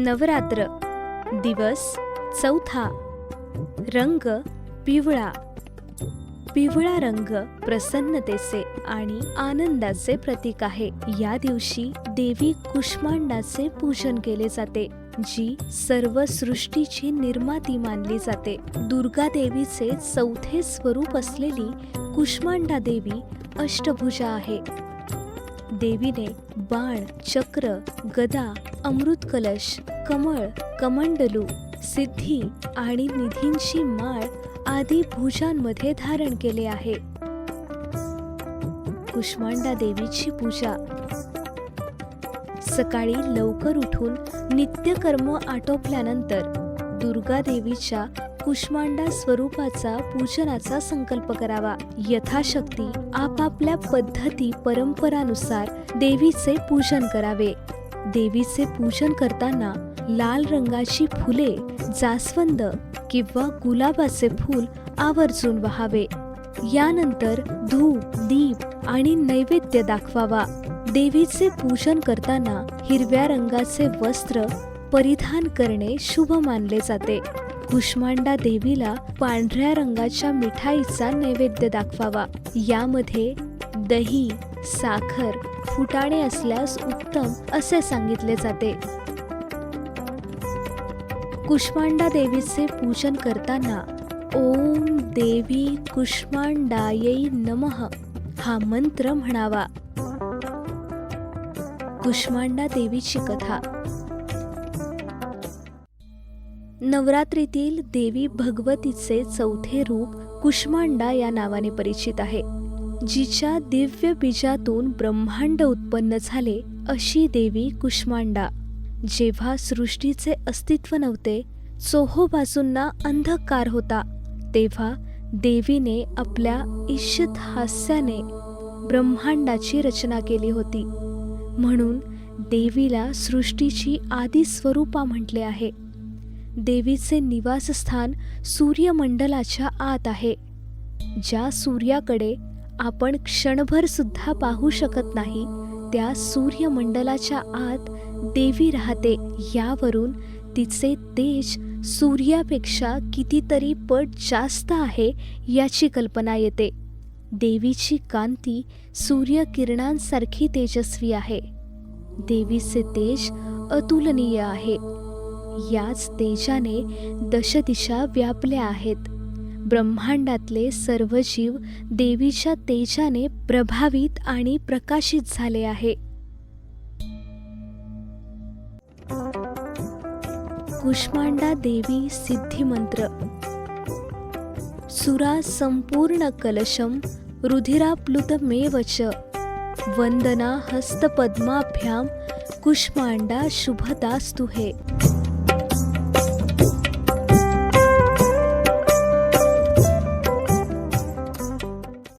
नवरात्र दिवस चौथा. रंग पिवळा. पिवळा रंग प्रसन्नतेचे आणि आनंदाचे प्रतीक आहे. या दिवशी देवी कुष्मांडाचे पूजन केले जाते, जी सर्व सृष्टीची निर्माती मानली जाते. दुर्गा देवीचे चौथे स्वरूप असलेली कुष्मांडा देवी अष्टभुजा आहे. देवीने बाण, चक्र, गदा, अमृत कलश, कमळ, कमंडलू, सिद्धी आणि निधींची माळ आदी भुजांमध्ये धारण केले आहे. कुष्मांडा देवीची पूजा. सकाळी लवकर उठून नित्यकर्म आटोपल्यानंतर दुर्गा देवीच्या कुष्मांडा स्वरूपाचा पूजनाचा संकल्प करावा. यथाशक्ती आपापल्या पद्धती परंपरानुसार देवीचे पूजन करावे. देवीचे पूजन करताना लाल रंगाची फुले, जास्वंद किंवा गुलाबाचे फूल आवर्जून वहावे. यानंतर धूप, दीप आणि नैवेद्य दाखवावा. देवीचे पूजन करताना हिरव्या रंगाचे वस्त्र परिधान करणे शुभ मानले जाते. कुष्मांडा देवीला पांढऱ्या रंगाच्या मिठाईचा नैवेद्य दाखवावा. यामध्ये दही, साखर, फुटाणे असल्यास उत्तम असे सांगितले जाते. कुष्मांडा देवीचे पूजन करताना ओम देवी कुष्मांडायै नमः हा मंत्र म्हणावा. कुष्मांडा देवीची कथा. नवरात्रीतील देवी भगवतीचे चौथे रूप कुष्मांडा या नावाने परिचित आहे. जिच्या दिव्य बीजातून ब्रह्मांड उत्पन्न झाले अशी देवी कुष्मांडा. जेव्हा सृष्टीचे अस्तित्व नव्हते, चोहोबाजूंना अंधकार होता, तेव्हा देवीने आपल्या ईषित हास्याने ब्रह्मांडाची रचना केली होती. म्हणून देवीला सृष्टीची आदी स्वरूपा म्हटले आहे. देवीचे निवासस्थान सूर्यमंडलाच्या आत आहे. ज्या सूर्याकडे आपण क्षणभर सुद्धा पाहू शकत नाही, त्या सूर्यमंडलाच्या आत देवी राहते. यावरून तिचे तेज सूर्यापेक्षा कितीतरी पट जास्त आहे याची कल्पना येते. देवीची कांती सूर्यकिरणांसारखी तेजस्वी आहे. देवीचे तेज अतुलनीय आहे. याच तेजाने दशदिशा व्यापल्या आहेत. ब्रह्मांडातले सर्व जीव देवीच्या तेजाने प्रभावित आणि प्रकाशित झाले आहे. कुष्मांडा देवी सिद्धी मंत्र. सुरा संपूर्ण कलशम रुधिराप्लुतमेव च वंदना हस्तपद्माभ्याम कुष्मांडा शुभदास्तु हे.